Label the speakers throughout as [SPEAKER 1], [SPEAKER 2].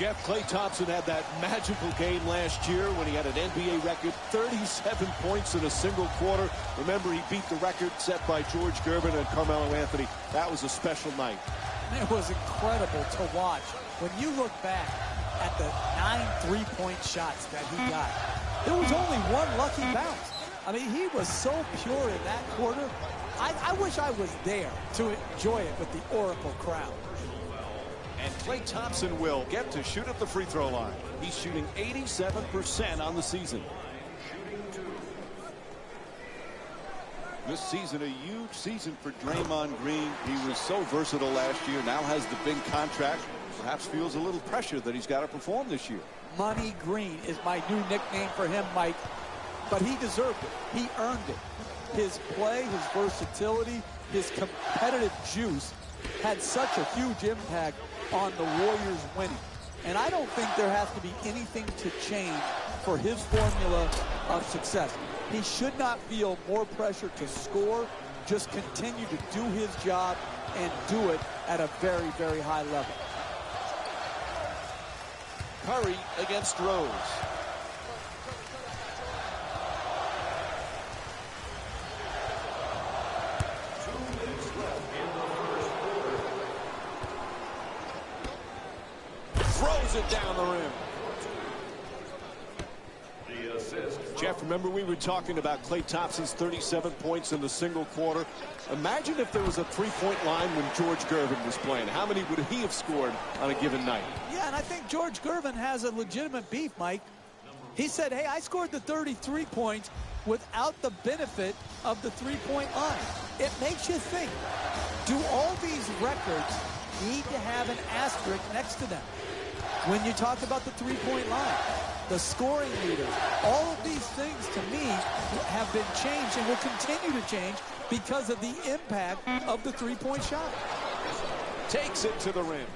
[SPEAKER 1] Jeff, Klay Thompson had that magical game last year when he had an NBA record, 37 points in a single quarter. Remember, he beat the record set by George Gervin and Carmelo Anthony. That was a special night.
[SPEAKER 2] It was incredible to watch. When you look back at the 9 3-point shots that he got, there was only one lucky bounce. I mean, he was so pure in that quarter. I wish I was there to enjoy it with the Oracle crowd.
[SPEAKER 1] And Klay Thompson will get to shoot at the free throw line. He's shooting 87% on the season. This season, a huge season for Draymond Green. He was so versatile last year, now has the big contract. Perhaps feels a little pressure that he's got to perform this year.
[SPEAKER 2] Money Green is my new nickname for him, Mike. But he deserved it. He earned it. His play, his versatility, his competitive juice had such a huge impact on the Warriors winning. And I don't think there has to be anything to change for his formula of success. He should not feel more pressure to score, just continue to do his job and do it at a very, very high level.
[SPEAKER 1] Curry against Rose. Throws it down the rim. The assist. Jeff, remember we were talking about Klay Thompson's 37 points in the single quarter. Imagine if there was a three-point line when George Gervin was playing. How many would he have scored on a given night?
[SPEAKER 2] Yeah, and I think George Gervin has a legitimate beef, Mike. He said, hey, I scored the 33 points without the benefit of the three-point line. It makes you think, do all these records need to have an asterisk next to them? When you talk about the three-point line, the scoring leaders, all of these things to me have been changed and will continue to change because of the impact of the three-point shot.
[SPEAKER 1] Takes it to the rim.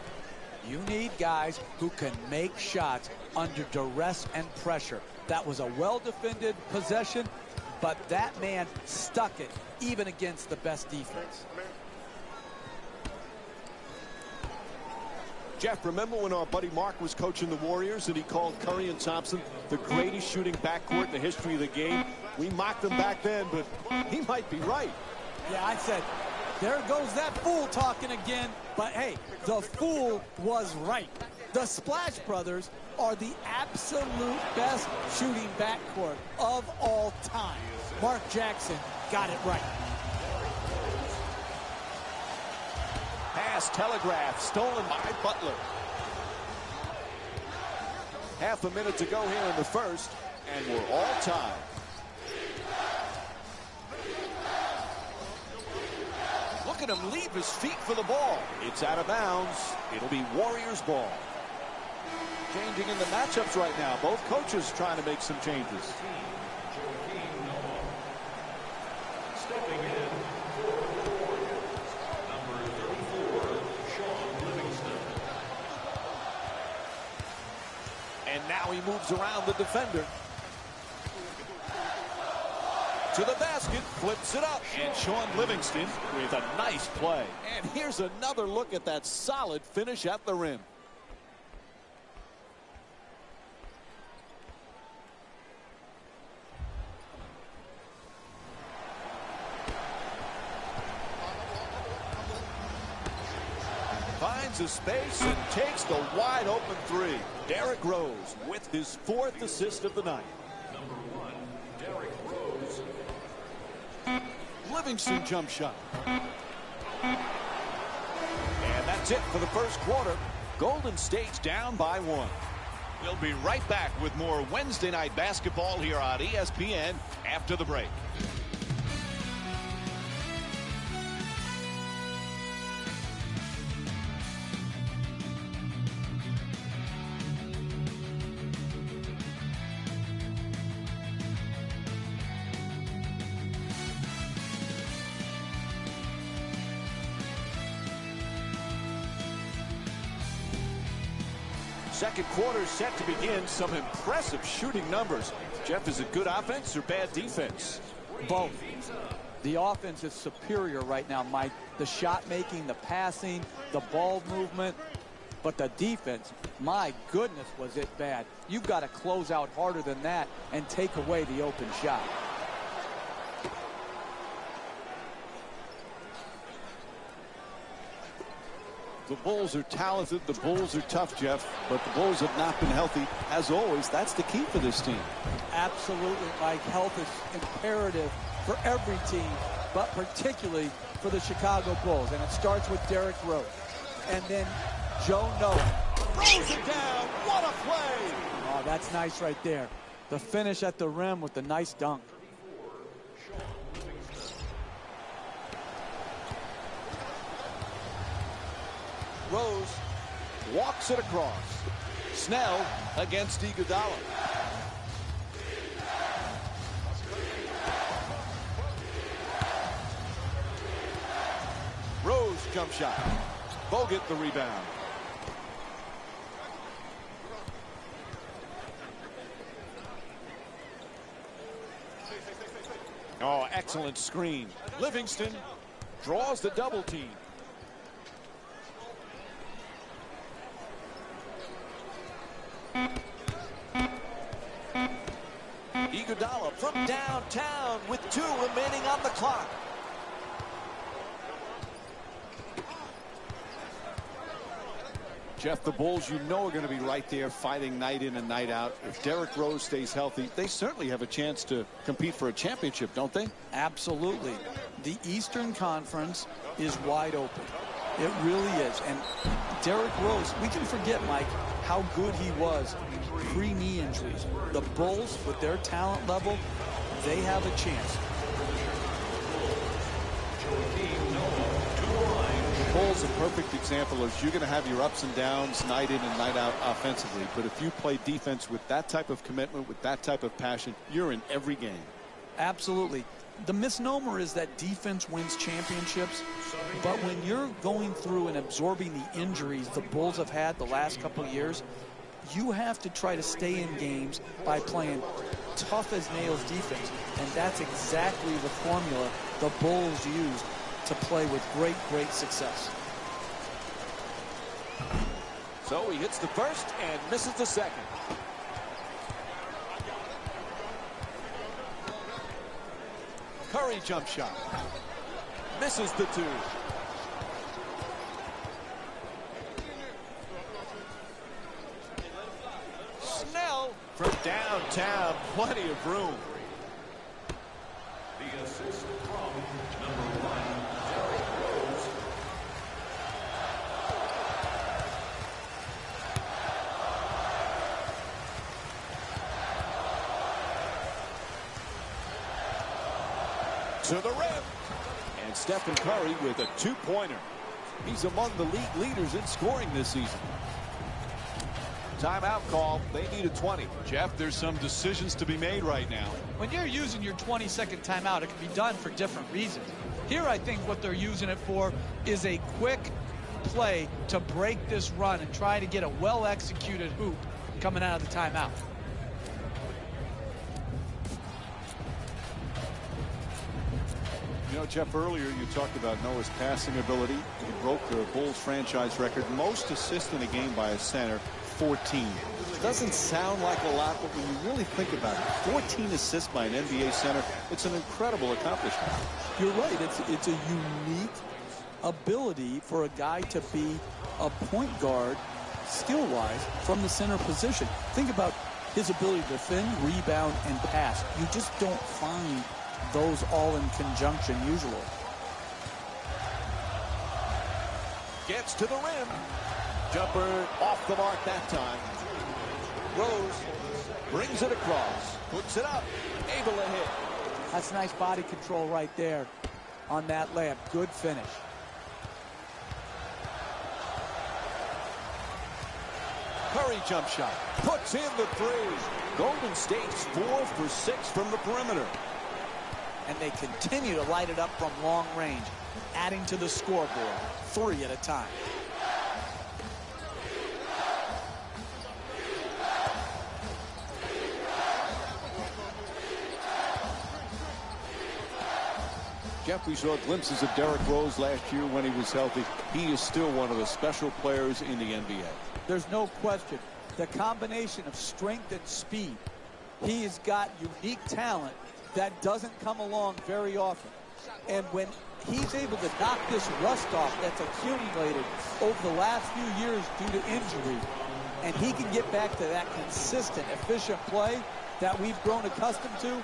[SPEAKER 2] You need guys who can make shots under duress and pressure. That was a well-defended possession, but that man stuck it even against the best defense.
[SPEAKER 1] Jeff, remember when our buddy Mark was coaching the Warriors and he called Curry and Thompson the greatest shooting backcourt in the history of the game? We mocked them back then, but he might be right.
[SPEAKER 2] Yeah, I said, there goes that fool talking again. But hey, the fool was right. The Splash Brothers are the absolute best shooting backcourt of all time. Mark Jackson got it right.
[SPEAKER 1] Pass telegraphed, stolen by Butler. Half a minute to go here in the first, and we're all tied. Look at him leave his feet for the ball. It's out of bounds. It'll be Warriors ball. Changing in the matchups right now. Both coaches trying to make some changes. Stepping in. And now he moves around the defender. To the basket, flips it up. And Sean Livingston with a nice play. And here's another look at that solid finish at the rim. Finds a space and takes the wide open three. Derrick Rose with his 4th assist of the night. Number 1, Derrick Rose. Livingston jump shot. And that's it for the first quarter. Golden State's down by 1. We'll be right back with more Wednesday night basketball here on ESPN after the break. Second quarter set to begin. Some impressive shooting numbers. Jeff, is it good offense or bad defense?
[SPEAKER 2] Both. The offense is superior right now, Mike. The shot making, the passing, the ball movement. But the defense, my goodness, was it bad. You've got to close out harder than that and take away the open shot.
[SPEAKER 1] The Bulls are talented. The Bulls are tough, Jeff. But the Bulls have not been healthy. As always, that's the key for this team.
[SPEAKER 2] Absolutely, Mike. Health is imperative for every team, but particularly for the Chicago Bulls. And it starts with Derrick Rose. And then Joe Noah.
[SPEAKER 1] Throws it down. What a play.
[SPEAKER 2] Oh, that's nice right there. The finish at the rim with the nice dunk.
[SPEAKER 1] Rose walks it across. Snell against Iguodala. Rose jump shot. Bogut the rebound. Oh, excellent screen. Livingston draws the double team. Iguodala from downtown with 2 remaining on the clock. Jeff, the Bulls, you know, are going to be right there fighting night in and night out. If Derrick Rose stays healthy, they certainly have a chance to compete for a championship, don't they?
[SPEAKER 2] Absolutely. The Eastern Conference is wide open. It really is. And Derrick Rose, we can forget, Mike, how good he was pre-knee injuries. The Bulls, with their talent level, they have a chance.
[SPEAKER 1] The Bulls, a perfect example of you're going to have your ups and downs night in and night out offensively. But if you play defense with that type of commitment, with that type of passion, you're in every game.
[SPEAKER 2] Absolutely. The misnomer is that defense wins championships, but when you're going through and absorbing the injuries the Bulls have had the last couple of years, you have to try to stay in games by playing tough as nails defense, and that's exactly the formula the Bulls used to play with great success.
[SPEAKER 1] So he hits the first and misses the second. Curry jump shot. Misses the 2. Snell from downtown. Plenty of room. The assist from number 1, Derrick Rose. To the rim. And Stephen Curry with a 2-pointer. He's among the league leaders in scoring this season. Timeout call. They need a 20. Jeff, there's some decisions to be made right now.
[SPEAKER 2] When you're using your 20-second timeout, it can be done for different reasons. Here, I think what they're using it for is a quick play to break this run and try to get a well-executed hoop coming out of the timeout.
[SPEAKER 1] You know, Jeff, earlier you talked about Noah's passing ability. He broke the Bulls franchise record. Most assists in a game by a center, 14. Doesn't sound like a lot, but when you really think about it, 14 assists by an NBA center, it's an incredible accomplishment.
[SPEAKER 2] You're right. It's a unique ability for a guy to be a point guard, skill-wise, from the center position. Think about his ability to defend, rebound, and pass. You just don't find those all in conjunction usually.
[SPEAKER 1] Gets to the rim. Jumper off the mark that time. Rose brings it across. Puts it up. Able to hit.
[SPEAKER 2] That's nice body control right there on that layup. Good finish.
[SPEAKER 1] Curry jump shot. Puts in the 3. Golden State's 4 for 6 from the perimeter.
[SPEAKER 2] And they continue to light it up from long range, adding to the scoreboard, 3 at a time.
[SPEAKER 1] Jeff, we saw glimpses of Derrick Rose last year when he was healthy. He is still one of the special players in the NBA.
[SPEAKER 2] There's no question. The combination of strength and speed, he has got unique talent that doesn't come along very often. And when he's able to knock this rust off that's accumulated over the last few years due to injury, and he can get back to that consistent, efficient play that we've grown accustomed to,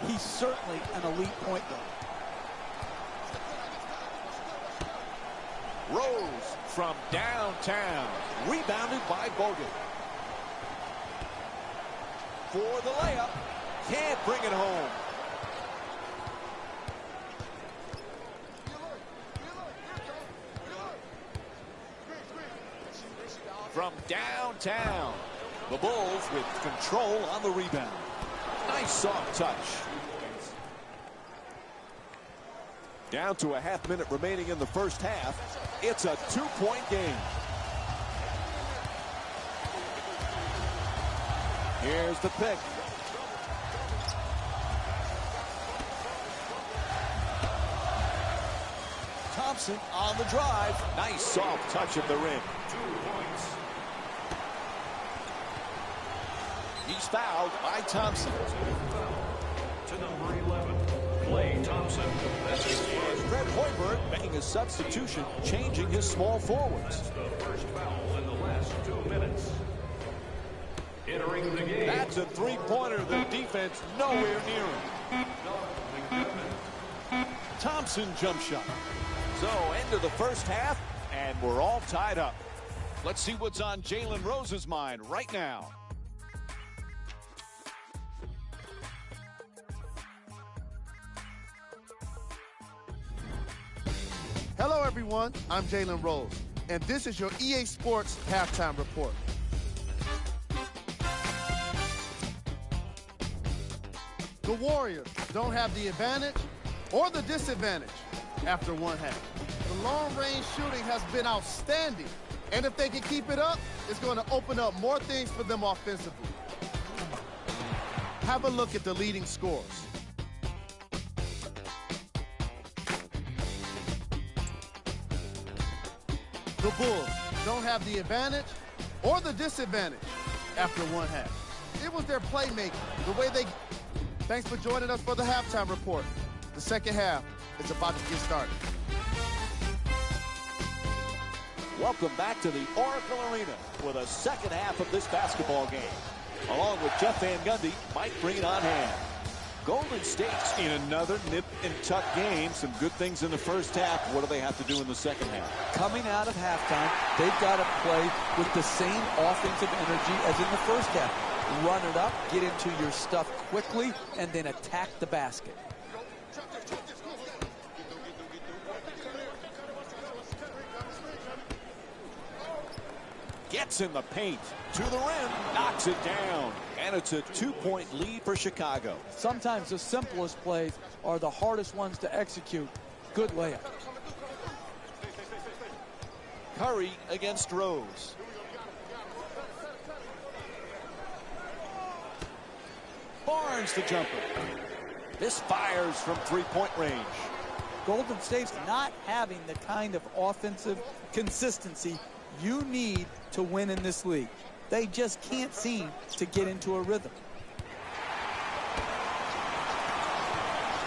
[SPEAKER 2] he's certainly an elite point guard.
[SPEAKER 1] Rose from downtown, rebounded by Bogut. For the layup, can't bring it home. From downtown, the Bulls with control on the rebound. Nice soft touch. Down to a half-minute remaining in the first half. It's a two-point game. Here's the pick. Thompson on the drive. Nice soft touch of the rim. 2 points. He's fouled by Thompson.
[SPEAKER 3] To number 11, Klay Thompson.
[SPEAKER 1] Fred Hoiberg making a substitution, changing his small forwards.
[SPEAKER 3] That's the first foul in the last 2 minutes. Entering the game.
[SPEAKER 1] That's a three-pointer. The defense nowhere near him. Thompson jump shot. So end of the first half, and we're all tied up. Let's see what's on Jalen Rose's mind right now.
[SPEAKER 4] Hello, everyone. I'm Jalen Rose, and this is your EA Sports Halftime Report. The Warriors don't have the advantage or the disadvantage after one half. The long-range shooting has been outstanding, and if they can keep it up, it's going to open up more things for them offensively. Have a look at the leading scorers. The Bulls don't have the advantage or the disadvantage after one half. It was their playmaking, the way they... Thanks for joining us for the Halftime Report. The second half is about to get started.
[SPEAKER 1] Welcome back to the Oracle Arena for the second half of this basketball game. Along with Jeff Van Gundy, Mike Breen on hand. Golden State's in another nip-and-tuck game. Some good things in the first half. What do they have to do in the second half?
[SPEAKER 2] Coming out of halftime, they've got to play with the same offensive energy as in the first half. Run it up, get into your stuff quickly, and then attack the basket.
[SPEAKER 1] Gets in the paint, to the rim, knocks it down. And it's a 2-point lead for Chicago.
[SPEAKER 2] Sometimes the simplest plays are the hardest ones to execute. Good layup.
[SPEAKER 1] Curry against Rose. Barnes the jumper. This fires from three-point range.
[SPEAKER 2] Golden State's not having the kind of offensive consistency you need to win in this league. They just can't seem to get into a rhythm.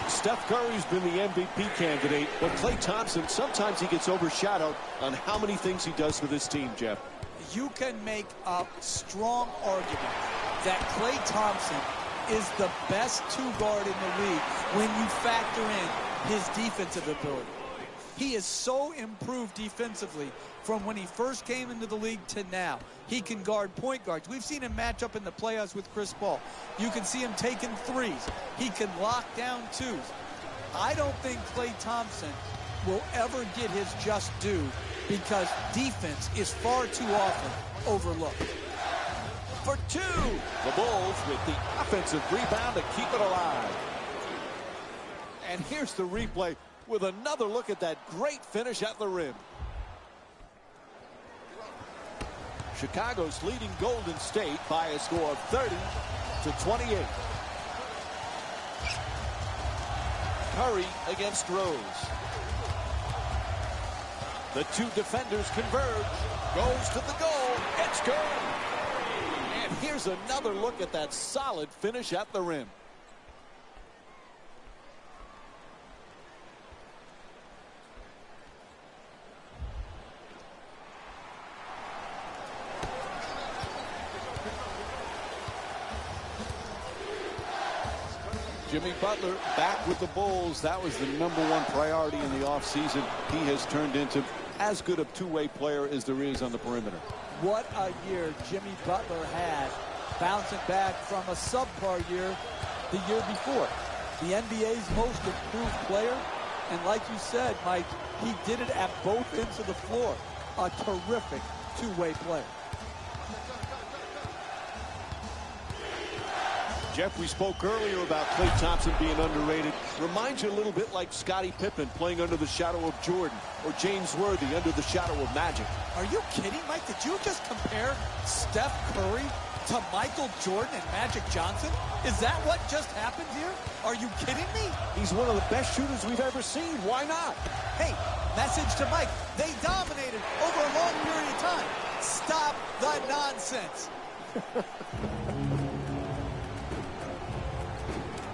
[SPEAKER 1] Steph Curry's been the MVP candidate, but Klay Thompson, sometimes he gets overshadowed on how many things he does for this team, Jeff.
[SPEAKER 2] You can make a strong argument that Klay Thompson is the best two-guard in the league when you factor in his defensive ability. He is so improved defensively from when he first came into the league to now. He can guard point guards. We've seen him match up in the playoffs with Chris Paul. You can see him taking threes. He can lock down twos. I don't think Klay Thompson will ever get his just due because defense is far too often overlooked.
[SPEAKER 1] For two, the Bulls with the offensive rebound to keep it alive. And here's the replay with another look at that great finish at the rim. Chicago's leading Golden State by a score of 30-28. Curry against Rose. The two defenders converge. Goes to the goal. It's good. And here's another look at that solid finish at the rim. Jimmy Butler back with the Bulls. That was the #1 priority in the offseason. He has turned into as good a two-way player as there is on the perimeter.
[SPEAKER 2] What a year Jimmy Butler had, bouncing back from a subpar year the year before. The NBA's most improved player, and like you said, Mike, he did it at both ends of the floor. A terrific two-way player.
[SPEAKER 1] Jeff, we spoke earlier about Klay Thompson being underrated. Reminds you a little bit like Scottie Pippen playing under the shadow of Jordan, or James Worthy under the shadow of Magic.
[SPEAKER 2] Are you kidding, Mike? Did you just compare Steph Curry to Michael Jordan and Magic Johnson? Is that what just happened here? Are you kidding me?
[SPEAKER 1] He's one of the best shooters we've ever seen. Why not?
[SPEAKER 2] Hey, message to Mike. They dominated over a long period of time. Stop the nonsense.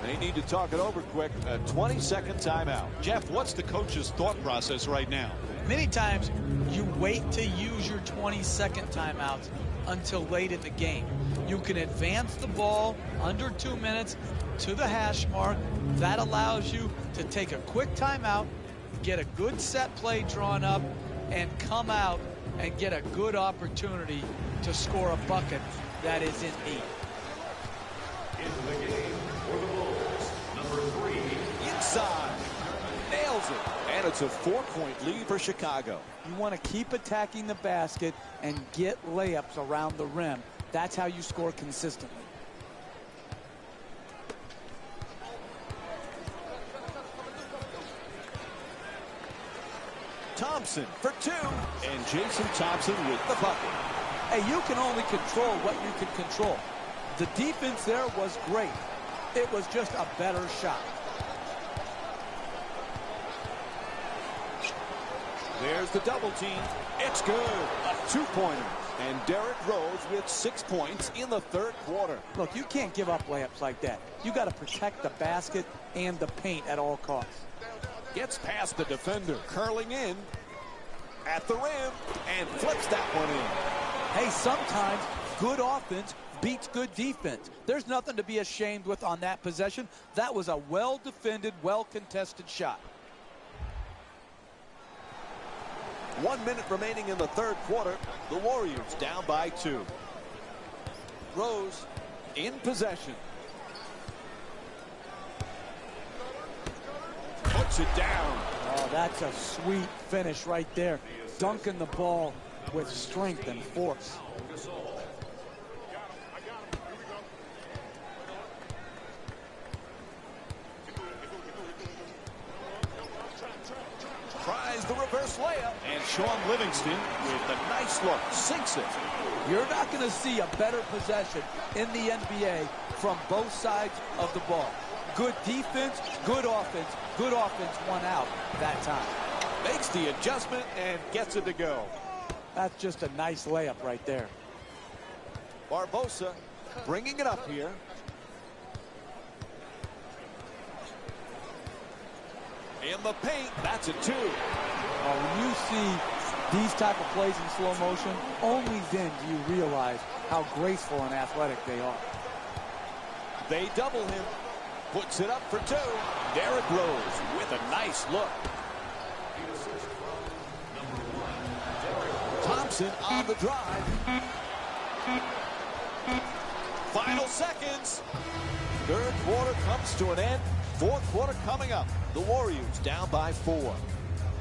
[SPEAKER 1] They need to talk it over quick. A 20-second timeout. Jeff, what's the coach's thought process right now?
[SPEAKER 2] Many times you wait to use your 20-second timeouts until late in the game. You can advance the ball under 2 minutes to the hash mark. That allows you to take a quick timeout, get a good set play drawn up, and come out and get a good opportunity to score a bucket that is in need.
[SPEAKER 3] In the game for the Bulls, number 3.
[SPEAKER 1] Inside. Nails it. And it's a 4-point lead for Chicago.
[SPEAKER 2] You want to keep attacking the basket and get layups around the rim. That's how you score consistently.
[SPEAKER 1] Thompson for 2. And Jason Thompson with the bucket.
[SPEAKER 2] Hey, you can only control what you can control. The defense there was great. It was just a better shot.
[SPEAKER 1] There's the double team. It's good. A 2-pointer. And Derrick Rose with 6 points in the third quarter.
[SPEAKER 2] Look, you can't give up layups like that. You got to protect the basket and the paint at all costs.
[SPEAKER 1] Gets past the defender, curling in at the rim, and flips that one in.
[SPEAKER 2] Hey, sometimes good offense beats good defense. There's nothing to be ashamed with on that possession. That was a well-defended, well-contested shot.
[SPEAKER 1] 1 minute remaining in the third quarter. The Warriors down by 2. Rose in possession. Puts it down.
[SPEAKER 2] Oh, that's a sweet finish right there. Dunking the ball with strength and force.
[SPEAKER 1] Tries the reverse layup. And Sean Livingston with a nice look. Sinks it.
[SPEAKER 2] You're not going to see a better possession in the NBA from both sides of the ball. Good defense, good offense. Good offense won out that time.
[SPEAKER 1] Makes the adjustment and gets it to go.
[SPEAKER 2] That's just a nice layup right there.
[SPEAKER 1] Barbosa bringing it up here. In the paint, that's a 2.
[SPEAKER 2] When you see these type of plays in slow motion, only then do you realize how graceful and athletic they are.
[SPEAKER 1] They double him. Puts it up for 2. Derrick Rose with a nice look. Thompson on the drive. Final seconds. Third quarter comes to an end. Fourth quarter coming up. The Warriors down by 4.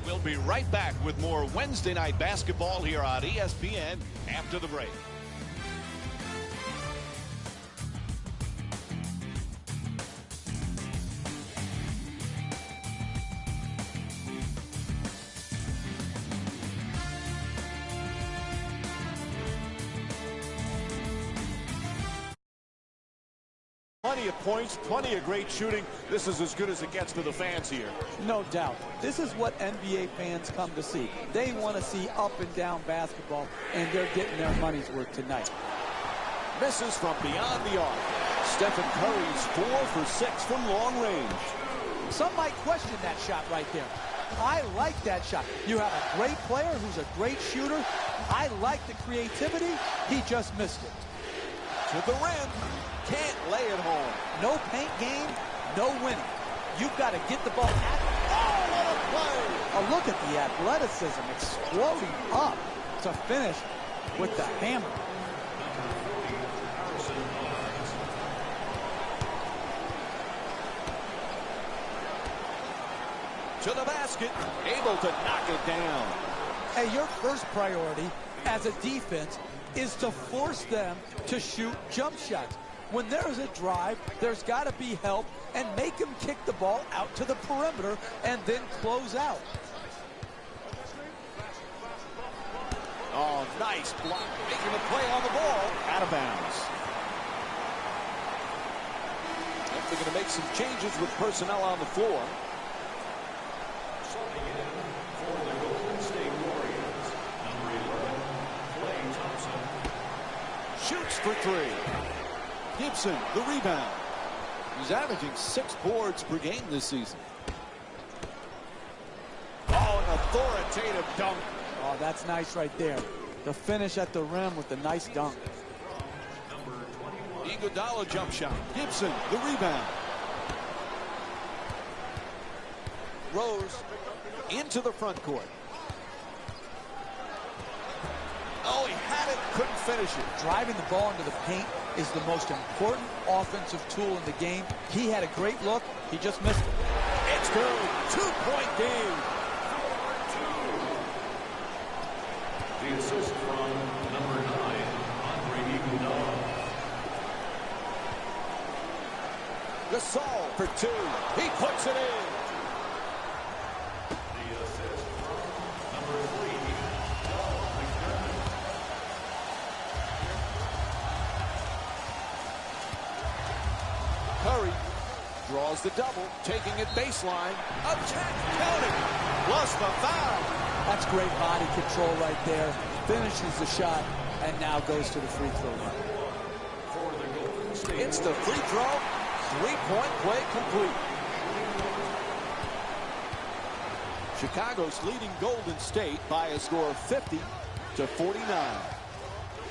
[SPEAKER 1] We'll be right back with more Wednesday night basketball here on ESPN after the break. plenty of points, plenty of great shooting. This is as good as it gets for the fans here.
[SPEAKER 2] No doubt. This is what NBA fans come to see. They want to see up and down basketball, and they're getting their money's worth tonight.
[SPEAKER 1] Misses from beyond the arc. Stephen Curry's 4 for 6 from long range.
[SPEAKER 2] Some might question that shot right there. I like that shot. You have a great player who's a great shooter. I like the creativity. He just missed it.
[SPEAKER 1] To the rim. Can't lay it home.
[SPEAKER 2] No paint game, no winning. You've got to get the ball at.
[SPEAKER 1] Oh, what a play!
[SPEAKER 2] Oh, look at the athleticism exploding up to finish with the hammer.
[SPEAKER 1] To the basket, able to knock it down.
[SPEAKER 2] Hey, your first priority as a defense is to force them to shoot jump shots. When there's a drive, there's got to be help and make them kick the ball out to the perimeter and then close out.
[SPEAKER 1] Oh, nice block. Making a play on the ball. Out of bounds. They're going to make some changes with personnel on the floor. Shoots for 3. Gibson, the rebound. He's averaging 6 boards per game this season. Oh, an authoritative dunk.
[SPEAKER 2] Oh, that's nice right there. The finish at the rim with the nice dunk.
[SPEAKER 1] Iguodala jump shot. Gibson, the rebound. Rose into the front court. Oh, he had it, couldn't finish it.
[SPEAKER 2] Driving the ball into the paint is the most important offensive tool in the game. He had a great look. He just missed it.
[SPEAKER 1] It's good. 2-point game.
[SPEAKER 3] The assist from number 9, Andre Iguodala.
[SPEAKER 1] Gasol for 2. He puts it in.
[SPEAKER 3] The assist from number 3,
[SPEAKER 1] Curry draws the double, taking it baseline. Attack counting. Plus the foul.
[SPEAKER 2] That's great body control right there. Finishes the shot and now goes to the free throw line.
[SPEAKER 1] It's the free throw. 3-point play complete. Chicago's leading Golden State by a score of 50-49.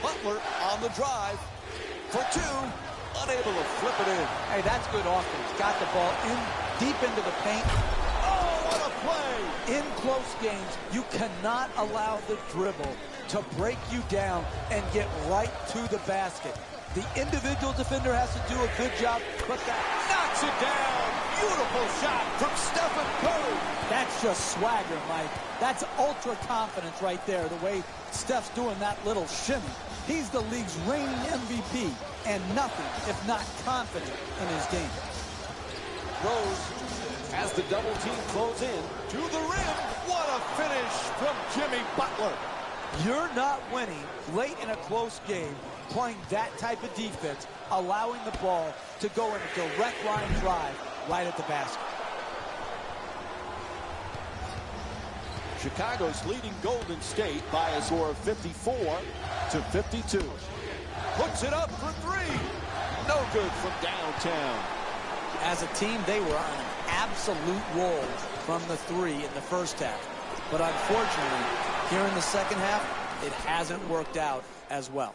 [SPEAKER 1] Butler on the drive for 2. Unable to flip it in.
[SPEAKER 2] Hey, that's good offense. Got the ball in deep into the paint.
[SPEAKER 1] Oh, what a play!
[SPEAKER 2] In close games, you cannot allow the dribble to break you down and get right to the basket. The individual defender has to do a good job, but that
[SPEAKER 1] Knocks it down. Beautiful shot from Stephen Curry.
[SPEAKER 2] that's just swagger, Mike. That's ultra confidence right there, the way Steph's doing that little shimmy. He's the league's reigning MVP, and nothing if not confident in his game.
[SPEAKER 1] Rose as the double team close in to the rim. What a finish from Jimmy Butler.
[SPEAKER 2] You're not winning late in a close game playing that type of defense, allowing the ball to go in a direct line drive right at the basket.
[SPEAKER 1] Chicago's leading Golden State by a score of 54-52. Puts it up for 3. No good from downtown.
[SPEAKER 2] As a team, they were on an absolute roll from the 3 in the first half. But unfortunately, here in the second half, it hasn't worked out as well.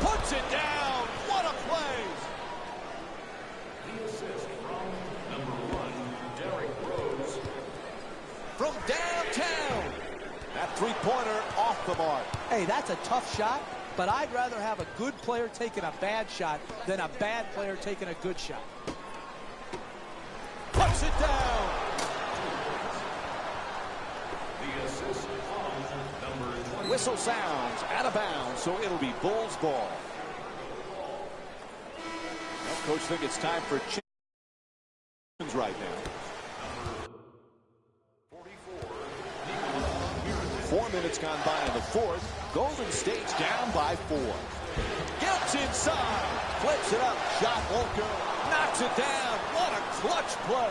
[SPEAKER 1] Puts it down. What a play.
[SPEAKER 3] the assist from number 1, Derrick Rose.
[SPEAKER 1] From downtown. That three-pointer off the mark.
[SPEAKER 2] Hey, that's a tough shot, but I'd rather have a good player taking a bad shot than a bad player taking a good shot.
[SPEAKER 1] Puts it down.
[SPEAKER 3] The assist from number 20.
[SPEAKER 1] Whistle sounds out of bounds, so it'll be Bulls ball. Well, Coach think it's time for 4 minutes gone by in the fourth. Golden State's down by 4. Gets inside. Flips it up. Shot won't go. Knocks it down. What a clutch play.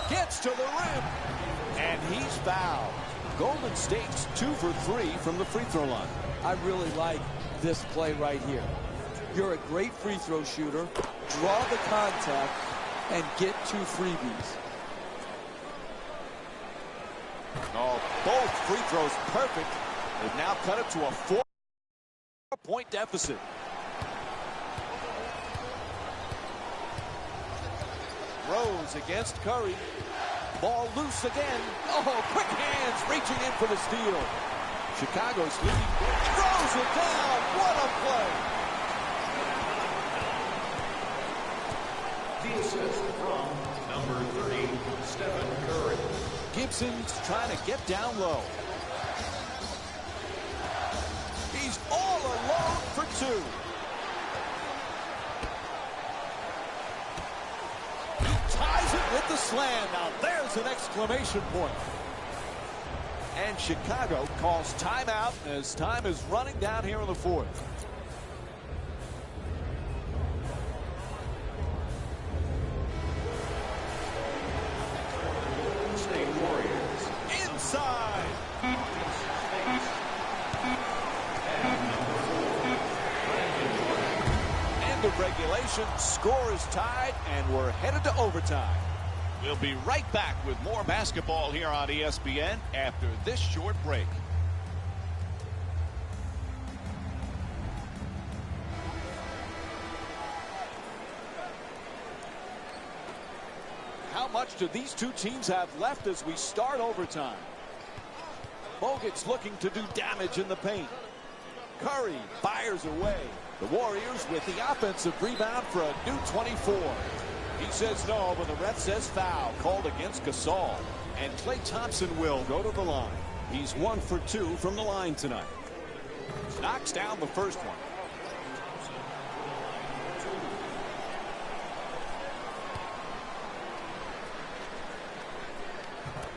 [SPEAKER 1] Gets to the rim. And he's fouled. Golden State's 2 for 3 from the free throw line.
[SPEAKER 2] I really like this play right here. You're a great free throw shooter. Draw the contact and get 2 freebies.
[SPEAKER 1] Oh, both free throws perfect. They've now cut it to a 4-point deficit. Rose against Curry. Ball loose again. Oh, quick hands reaching in for the steal. Chicago's leading. Throws it down. What a play.
[SPEAKER 3] The assist from number 30, Stephen Curry.
[SPEAKER 1] Gibson's trying to get down low. He's all alone for 2. Ties it with the slam. Now there's an exclamation point. And Chicago calls timeout as time is running down here in the fourth.
[SPEAKER 3] State Warriors.
[SPEAKER 1] Inside. End of regulation. Score is tied, and we're headed to overtime. We'll be right back with more basketball here on ESPN after this short break. How much do these two teams have left as we start overtime? Bogut's looking to do damage in the paint. Curry fires away. The Warriors with the offensive rebound for a new 24. He says no, but the ref says foul called against Gasol. And Klay Thompson will go to the line. He's 1 for 2 from the line tonight. Knocks down the first one.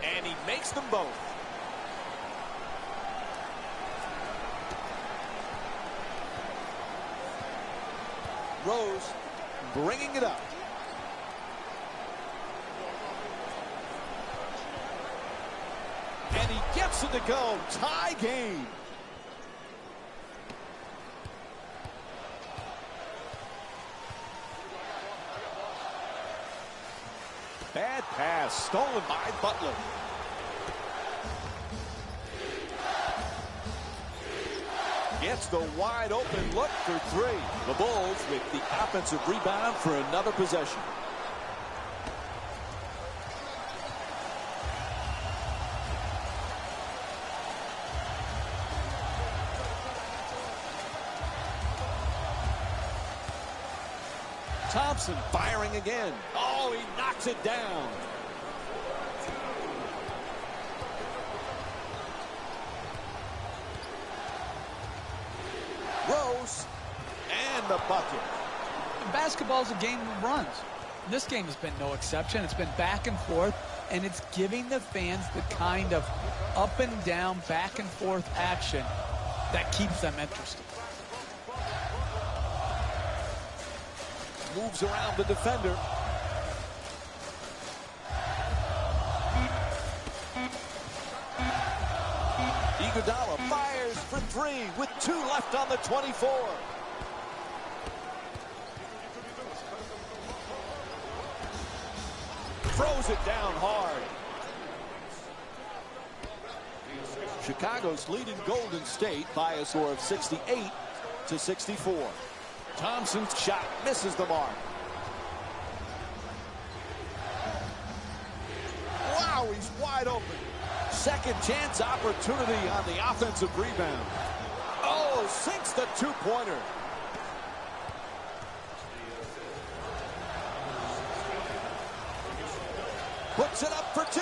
[SPEAKER 1] And he makes them both. Rose bringing it up. And he gets it to go. Tie game. Bad pass stolen by Butler. Gets the wide open look for 3. The Bulls with the offensive rebound for another possession. Thompson firing again. Oh, he knocks it down. Rose and the bucket.
[SPEAKER 5] Basketball's a game of runs. This game has been no exception. It's been back and forth, and it's giving the fans the kind of up and down, back and forth action that keeps them interested.
[SPEAKER 1] Moves around the defender. Iguodala fires for 3 with 2 left on the 24. Throws it down hard. Chicago's leading Golden State by a score of 68-64. Thompson's shot misses the mark. Wow, he's wide open. Second chance opportunity on the offensive rebound. Oh, sinks the 2-pointer. Puts it up for 2.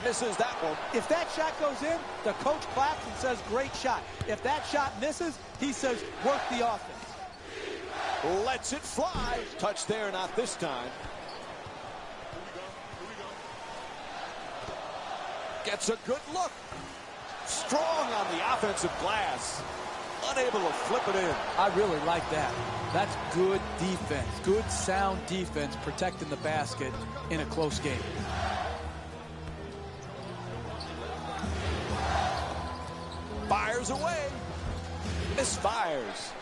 [SPEAKER 1] misses that one.
[SPEAKER 2] If that shot goes in, the coach claps and says, great shot. If that shot misses, he says, work the offense.
[SPEAKER 1] Lets it fly. Touch there, not this time. Gets a good look. Strong on the offensive glass. Unable to flip it in.
[SPEAKER 2] I really like that. That's good defense. Good, sound defense protecting the basket in a close game.
[SPEAKER 1] Fires away. Misfires.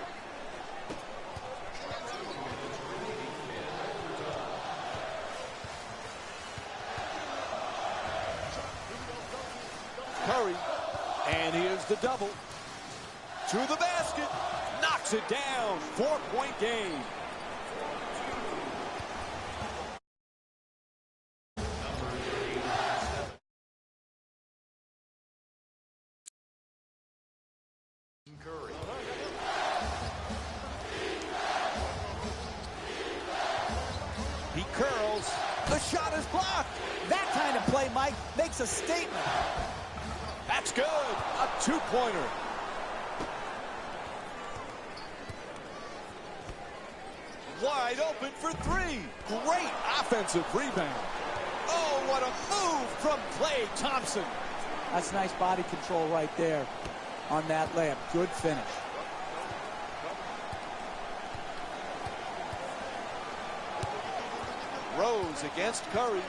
[SPEAKER 1] Curry. And here's the double. To the basket. Knocks it down. 4-point game.
[SPEAKER 3] Curry.
[SPEAKER 1] He curls. The shot is blocked.
[SPEAKER 2] That kind of play, Mike, makes a statement.
[SPEAKER 1] That's good. A two-pointer. Wide open for three. Great offensive rebound. Oh, what a move from Klay Thompson.
[SPEAKER 2] That's nice body control right there on that layup. Good finish.
[SPEAKER 1] Rose against Curry.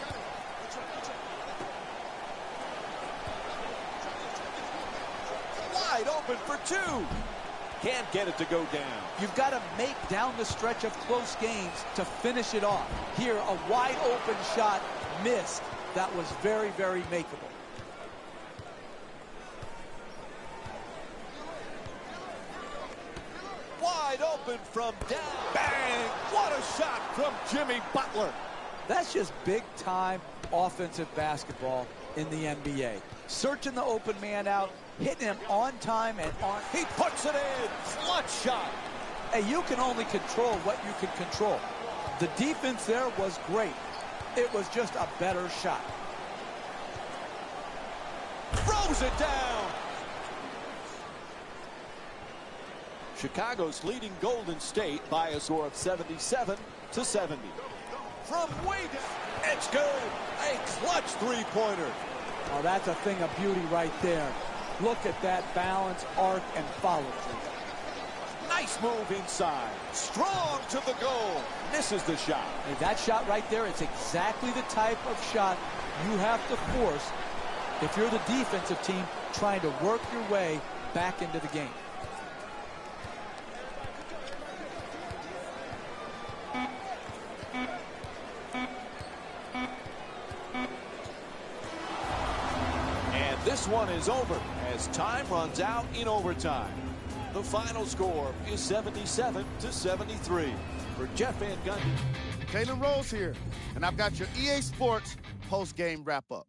[SPEAKER 1] Wide open for two. Can't get it to go down.
[SPEAKER 2] You've got to make down the stretch of close games to finish it off. Here, a wide open shot missed. That was very, very makeable.
[SPEAKER 1] Wide open from down. Bang! What a shot from Jimmy Butler.
[SPEAKER 2] That's just big-time offensive basketball in the NBA. Searching the open man out, hitting him on time and on.
[SPEAKER 1] He puts it in. Clutch shot.
[SPEAKER 2] Hey, you can only control what you can control. The defense there was great. It was just a better shot.
[SPEAKER 1] Throws it down. Chicago's leading Golden State by a score of 77-70. From way down. It's good. A clutch three-pointer.
[SPEAKER 2] Oh, that's a thing of beauty right there. Look at that balance, arc, and follow through.
[SPEAKER 1] Nice move inside. Strong to the goal. Misses the shot.
[SPEAKER 2] Hey, that shot right there, it's exactly the type of shot you have to force if you're the defensive team trying to work your way back into the game.
[SPEAKER 1] This one is over as time runs out in overtime. The final score is 77-73. For Jeff Van Gundy.
[SPEAKER 4] Taylor Rose here, and I've got your EA Sports post-game wrap-up.